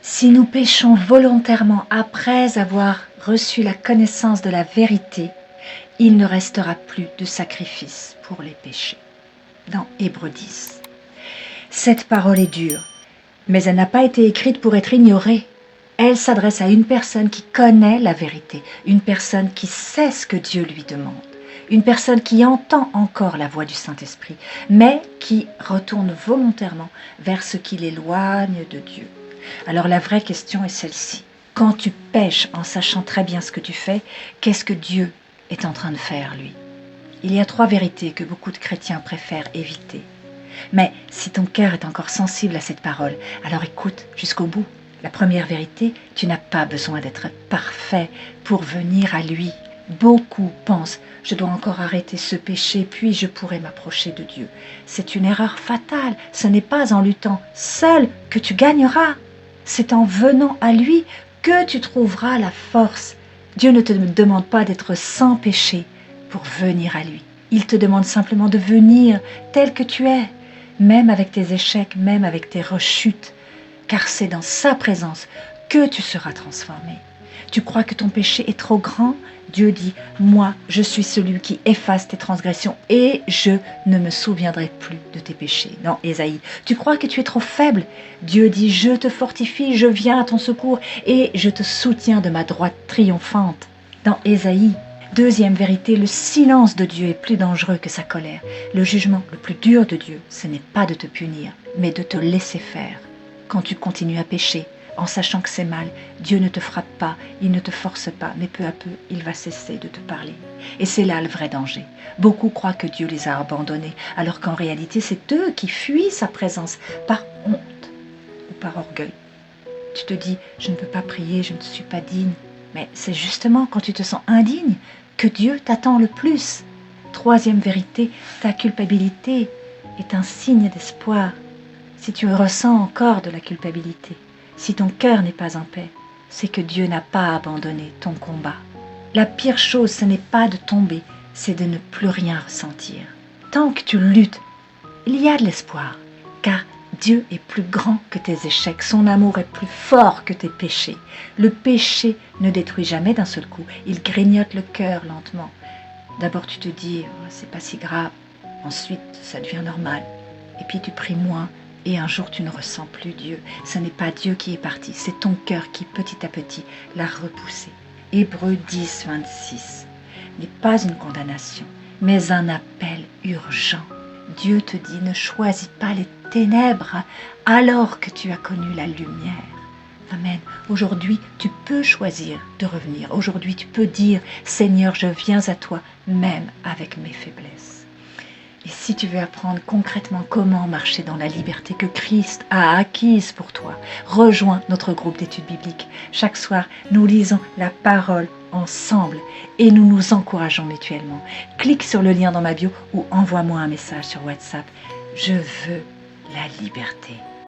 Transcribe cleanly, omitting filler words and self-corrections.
Si nous péchons volontairement après avoir reçu la connaissance de la vérité, il ne restera plus de sacrifice pour les péchés. Dans Hébreux 10. Cette parole est dure, mais elle n'a pas été écrite pour être ignorée. Elle s'adresse à une personne qui connaît la vérité, une personne qui sait ce que Dieu lui demande, une personne qui entend encore la voix du Saint-Esprit, mais qui retourne volontairement vers ce qui l'éloigne de Dieu. Alors la vraie question est celle-ci. Quand tu pèches en sachant très bien ce que tu fais, qu'est-ce que Dieu est en train de faire, lui? Il y a 3 vérités que beaucoup de chrétiens préfèrent éviter. Mais si ton cœur est encore sensible à cette parole, alors écoute jusqu'au bout. La première vérité, tu n'as pas besoin d'être parfait pour venir à lui. Beaucoup pensent, je dois encore arrêter ce péché, puis je pourrai m'approcher de Dieu. C'est une erreur fatale. Ce n'est pas en luttant seul que tu gagneras. C'est en venant à lui que tu trouveras la force. Dieu ne te demande pas d'être sans péché pour venir à lui. Il te demande simplement de venir tel que tu es, même avec tes échecs, même avec tes rechutes, car c'est dans sa présence que tu seras transformé. Tu crois que ton péché est trop grand? Dieu dit, moi, je suis celui qui efface tes transgressions et je ne me souviendrai plus de tes péchés. Dans Ésaïe, tu crois que tu es trop faible? Dieu dit, je te fortifie, je viens à ton secours et je te soutiens de ma droite triomphante. Dans Ésaïe, deuxième vérité, le silence de Dieu est plus dangereux que sa colère. Le jugement le plus dur de Dieu, ce n'est pas de te punir, mais de te laisser faire. Quand tu continues à pécher, en sachant que c'est mal, Dieu ne te frappe pas, il ne te force pas, mais peu à peu, il va cesser de te parler. Et c'est là le vrai danger. Beaucoup croient que Dieu les a abandonnés, alors qu'en réalité, c'est eux qui fuient sa présence par honte ou par orgueil. Tu te dis, je ne peux pas prier, je ne suis pas digne. Mais c'est justement quand tu te sens indigne que Dieu t'attend le plus. Troisième vérité, ta culpabilité est un signe d'espoir. Si tu ressens encore de la culpabilité, si ton cœur n'est pas en paix, c'est que Dieu n'a pas abandonné ton combat. La pire chose, ce n'est pas de tomber, c'est de ne plus rien ressentir. Tant que tu luttes, il y a de l'espoir, car Dieu est plus grand que tes échecs, son amour est plus fort que tes péchés. Le péché ne détruit jamais d'un seul coup, il grignote le cœur lentement. D'abord tu te dis, oh, c'est pas si grave, ensuite ça devient normal, et puis tu pries moins, et un jour tu ne ressens plus Dieu. Ce n'est pas Dieu qui est parti, c'est ton cœur qui petit à petit l'a repoussé. Hébreux 10, 26 n'est pas une condamnation, mais un appel urgent. Dieu te dit, ne choisis pas les ténèbres alors que tu as connu la lumière. Amen. Aujourd'hui, tu peux choisir de revenir. Aujourd'hui, tu peux dire, Seigneur, je viens à toi, même avec mes faiblesses. Et si tu veux apprendre concrètement comment marcher dans la liberté que Christ a acquise pour toi, rejoins notre groupe d'études bibliques. Chaque soir, nous lisons la parole ensemble et nous nous encourageons mutuellement. Clique sur le lien dans ma bio ou envoie-moi un message sur WhatsApp. Je veux la liberté.